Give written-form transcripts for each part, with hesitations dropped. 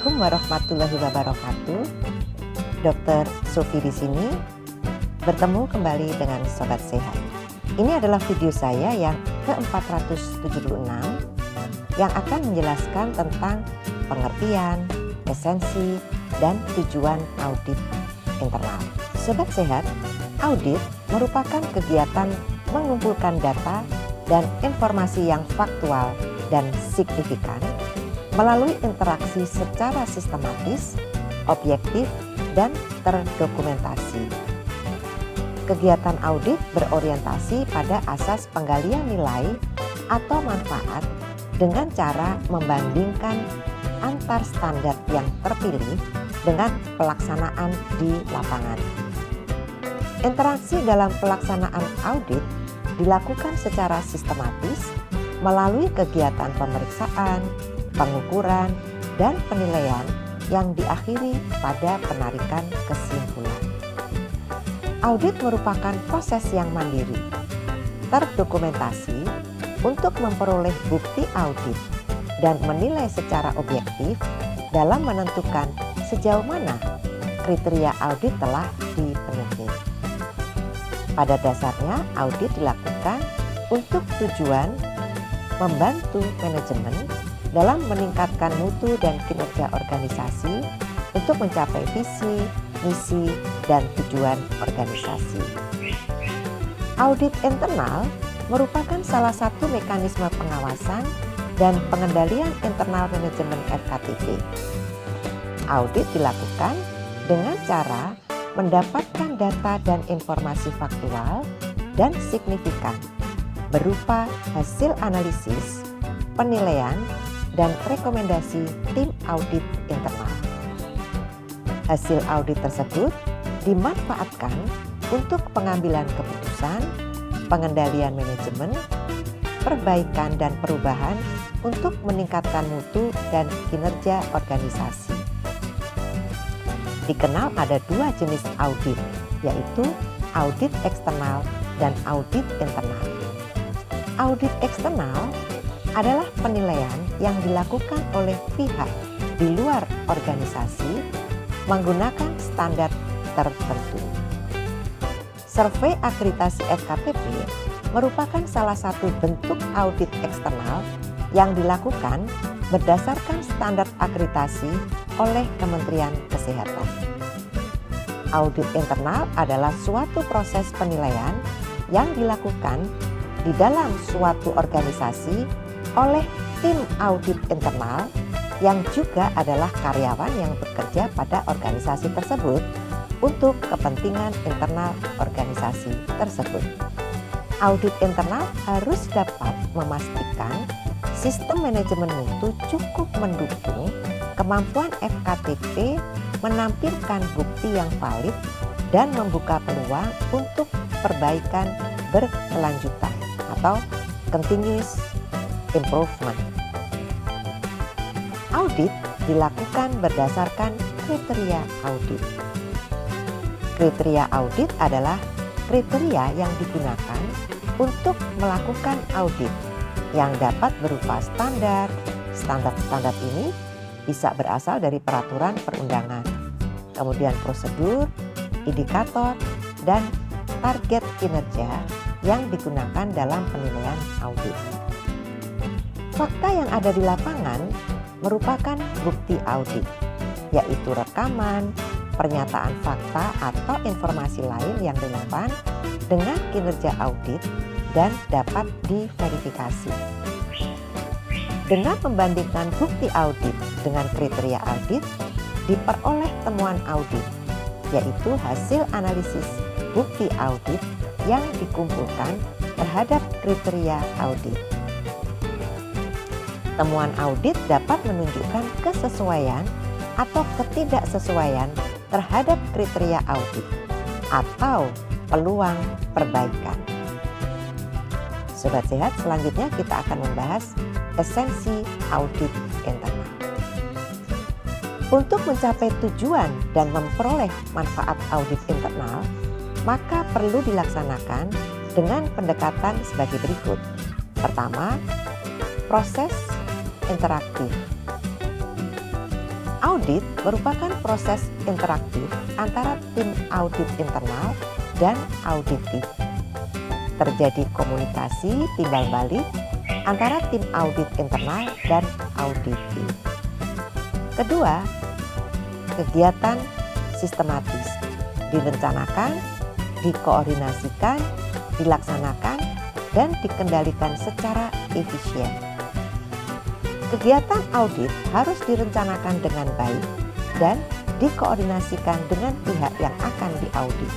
Assalamualaikum warahmatullahi wabarakatuh. Dr. Sofi di sini bertemu kembali dengan Sobat Sehat. Ini adalah video saya yang ke-476 yang akan menjelaskan tentang pengertian, esensi, dan tujuan audit internal. Sobat Sehat, audit merupakan kegiatan mengumpulkan data dan informasi yang faktual dan signifikan melalui interaksi secara sistematis, objektif, dan terdokumentasi. Kegiatan audit berorientasi pada asas penggalian nilai atau manfaat dengan cara membandingkan antar standar yang terpilih dengan pelaksanaan di lapangan. Interaksi dalam pelaksanaan audit dilakukan secara sistematis melalui kegiatan pemeriksaan, pengukuran, dan penilaian yang diakhiri pada penarikan kesimpulan. Audit merupakan proses yang mandiri, terdokumentasi untuk memperoleh bukti audit dan menilai secara objektif dalam menentukan sejauh mana kriteria audit telah dipenuhi. Pada dasarnya, audit dilakukan untuk tujuan membantu manajemen dalam meningkatkan mutu dan kinerja organisasi untuk mencapai visi, misi, dan tujuan organisasi. Audit internal merupakan salah satu mekanisme pengawasan dan pengendalian internal manajemen FKTP. Audit dilakukan dengan cara mendapatkan data dan informasi faktual dan signifikan berupa hasil analisis, penilaian, dan rekomendasi tim audit internal. Hasil audit tersebut dimanfaatkan untuk pengambilan keputusan, pengendalian manajemen, perbaikan dan perubahan untuk meningkatkan mutu dan kinerja organisasi. Dikenal ada dua jenis audit, yaitu audit eksternal dan audit internal. Audit eksternal adalah penilaian yang dilakukan oleh pihak di luar organisasi menggunakan standar tertentu. Survei akreditasi FKTP merupakan salah satu bentuk audit eksternal yang dilakukan berdasarkan standar akreditasi oleh Kementerian Kesehatan. Audit internal adalah suatu proses penilaian yang dilakukan di dalam suatu organisasi oleh tim audit internal yang juga adalah karyawan yang bekerja pada organisasi tersebut untuk kepentingan internal organisasi tersebut. Audit internal harus dapat memastikan sistem manajemen mutu cukup mendukung kemampuan FKTP menampilkan bukti yang valid dan membuka peluang untuk perbaikan berkelanjutan atau continuous improvement. Audit dilakukan berdasarkan kriteria audit. Kriteria audit adalah kriteria yang digunakan untuk melakukan audit yang dapat berupa standar. Standar ini bisa berasal dari peraturan perundangan, kemudian prosedur, indikator, dan target kinerja yang digunakan dalam penilaian audit. Fakta yang ada di lapangan merupakan bukti audit, yaitu rekaman, pernyataan fakta atau informasi lain yang relevan dengan kinerja audit dan dapat diverifikasi. Dengan membandingkan bukti audit dengan kriteria audit, diperoleh temuan audit, yaitu hasil analisis bukti audit yang dikumpulkan terhadap kriteria audit. Temuan audit dapat menunjukkan kesesuaian atau ketidaksesuaian terhadap kriteria audit atau peluang perbaikan. Sobat Sehat, selanjutnya kita akan membahas esensi audit internal. Untuk mencapai tujuan dan memperoleh manfaat audit internal, maka perlu dilaksanakan dengan pendekatan sebagai berikut. Pertama, proses interaktif. Audit merupakan proses interaktif antara tim audit internal dan auditi. Terjadi komunikasi timbal balik antara tim audit internal dan auditi. Kedua, kegiatan sistematis direncanakan, dikoordinasikan, dilaksanakan, dan dikendalikan secara efisien. Kegiatan audit harus direncanakan dengan baik dan dikoordinasikan dengan pihak yang akan diaudit.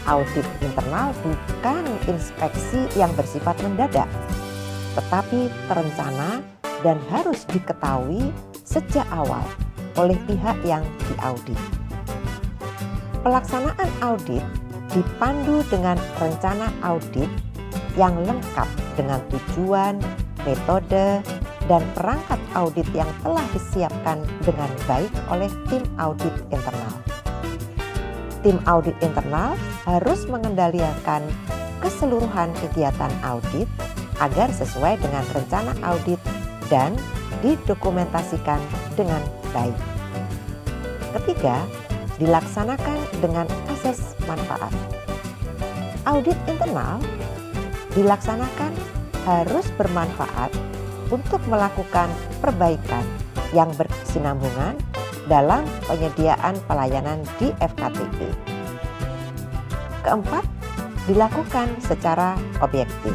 Audit internal bukan inspeksi yang bersifat mendadak, tetapi terencana dan harus diketahui sejak awal oleh pihak yang diaudit. Pelaksanaan audit dipandu dengan rencana audit yang lengkap dengan tujuan, metode, dan perangkat audit yang telah disiapkan dengan baik oleh tim audit internal. Tim audit internal harus mengendalikan keseluruhan kegiatan audit agar sesuai dengan rencana audit dan didokumentasikan dengan baik. Ketiga, dilaksanakan dengan asas manfaat. Audit internal dilaksanakan harus bermanfaat untuk melakukan perbaikan yang berkesinambungan dalam penyediaan pelayanan di FKTP. Keempat, dilakukan secara objektif.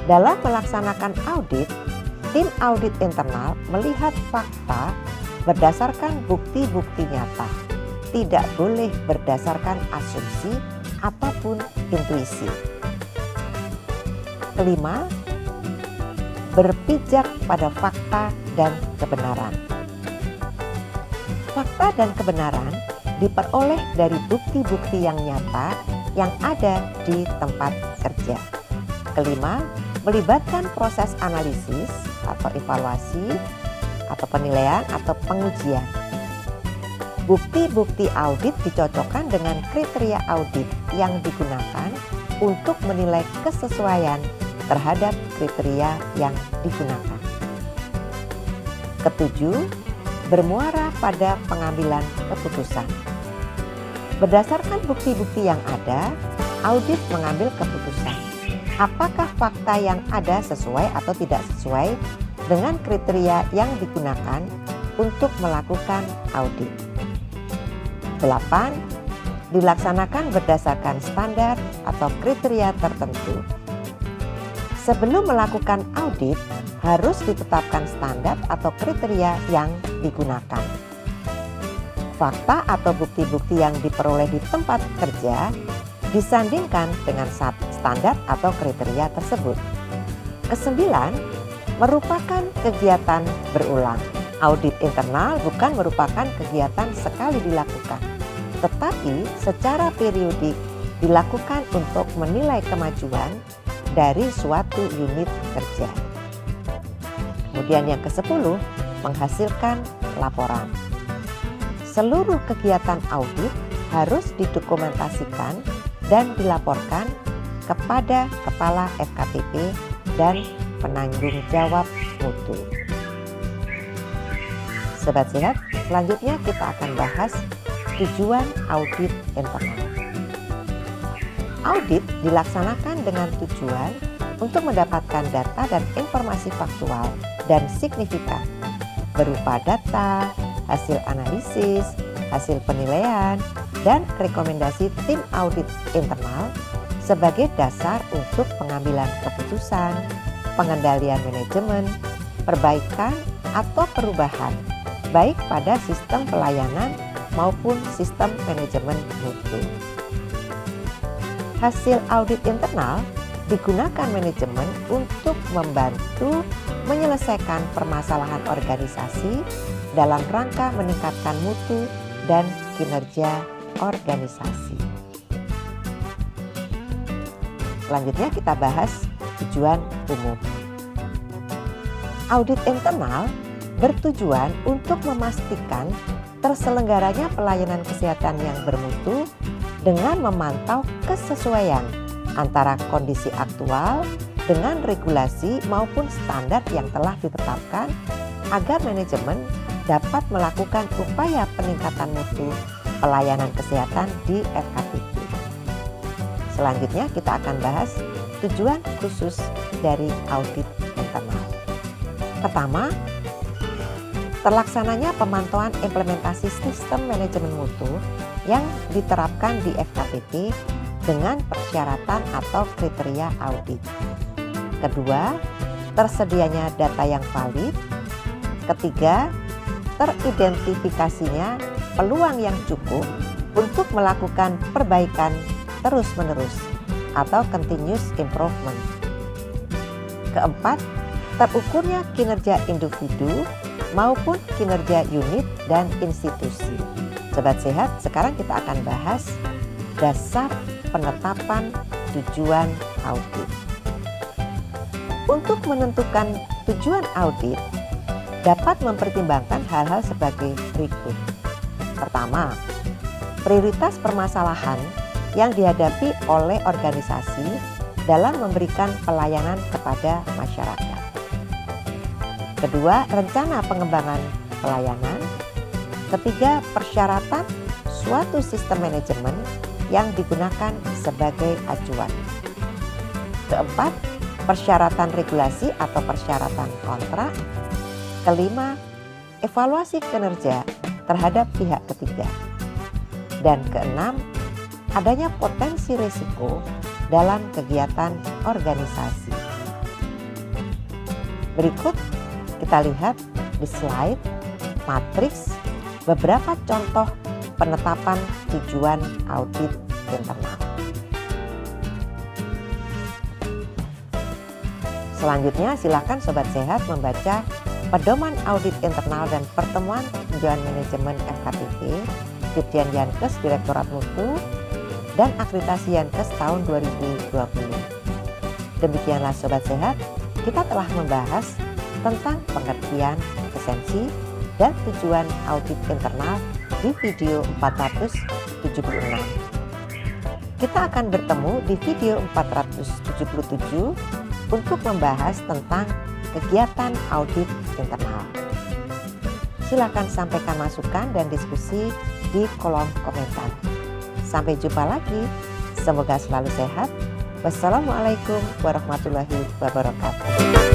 Dalam melaksanakan audit, tim audit internal melihat fakta berdasarkan bukti-bukti nyata, tidak boleh berdasarkan asumsi ataupun intuisi. Kelima, berpijak pada fakta dan kebenaran. Fakta dan kebenaran diperoleh dari bukti-bukti yang nyata yang ada di tempat kerja. Kelima, melibatkan proses analisis atau evaluasi atau penilaian atau pengujian. Bukti-bukti audit dicocokkan dengan kriteria audit yang digunakan untuk menilai kesesuaian terhadap kriteria yang digunakan. Ketujuh, bermuara pada pengambilan keputusan. Berdasarkan bukti-bukti yang ada, audit mengambil keputusan. Apakah fakta yang ada sesuai atau tidak sesuai dengan kriteria yang digunakan untuk melakukan audit. 8. Dilaksanakan berdasarkan standar atau kriteria tertentu. Sebelum melakukan audit, harus ditetapkan standar atau kriteria yang digunakan. Fakta atau bukti-bukti yang diperoleh di tempat kerja disandingkan dengan standar atau kriteria tersebut. Kesembilan, merupakan kegiatan berulang. Audit internal bukan merupakan kegiatan sekali dilakukan, tetapi secara periodik dilakukan untuk menilai kemajuan dari suatu unit kerja. Kemudian yang ke-10, menghasilkan laporan. Seluruh kegiatan audit harus didokumentasikan dan dilaporkan kepada Kepala FKTP dan penanggung jawab mutu. Sobat Sehat, selanjutnya kita akan bahas tujuan audit internal. Audit dilaksanakan dengan tujuan untuk mendapatkan data dan informasi faktual dan signifikan berupa data, hasil analisis, hasil penilaian, dan rekomendasi tim audit internal sebagai dasar untuk pengambilan keputusan, pengendalian manajemen, perbaikan atau perubahan baik pada sistem pelayanan maupun sistem manajemen mutu. Hasil audit internal digunakan manajemen untuk membantu menyelesaikan permasalahan organisasi dalam rangka meningkatkan mutu dan kinerja organisasi. Selanjutnya kita bahas tujuan umum. Audit internal bertujuan untuk memastikan terselenggaranya pelayanan kesehatan yang bermutu dengan memantau kesesuaian antara kondisi aktual dengan regulasi maupun standar yang telah ditetapkan agar manajemen dapat melakukan upaya peningkatan mutu pelayanan kesehatan di FKPP. Selanjutnya kita akan bahas tujuan khusus dari audit internal. Pertama, terlaksananya pemantauan implementasi sistem manajemen mutu yang diterapkan di FKPP dengan persyaratan atau kriteria audit. Kedua, tersedianya data yang valid. Ketiga, teridentifikasinya peluang yang cukup untuk melakukan perbaikan terus-menerus atau continuous improvement. Keempat, terukurnya kinerja individu maupun kinerja unit dan institusi. Sobat Sehat, sekarang kita akan bahas dasar penetapan tujuan audit. Untuk menentukan tujuan audit, dapat mempertimbangkan hal-hal sebagai berikut. Pertama, prioritas permasalahan yang dihadapi oleh organisasi dalam memberikan pelayanan kepada masyarakat. Kedua, rencana pengembangan pelayanan. Ketiga, persyaratan suatu sistem manajemen yang digunakan sebagai acuan. Keempat, persyaratan regulasi atau persyaratan kontrak. Kelima, evaluasi kinerja terhadap pihak ketiga. Dan keenam, adanya potensi risiko dalam kegiatan organisasi. Berikut kita lihat di slide matriks beberapa contoh penetapan tujuan audit internal. Selanjutnya silakan Sobat Sehat membaca pedoman audit internal dan pertemuan tujuan manajemen FKPP, Dirjen Yankes Direktorat Mutu, dan akreditasi Yankes tahun 2020. Demikianlah Sobat Sehat, kita telah membahas tentang pengertian, esensi, dan tujuan audit internal di video 476. Kita akan bertemu di video 477 untuk membahas tentang kegiatan audit internal. Silakan sampaikan masukan dan diskusi di kolom komentar. Sampai jumpa lagi. Semoga selalu sehat. Wassalamualaikum warahmatullahi wabarakatuh.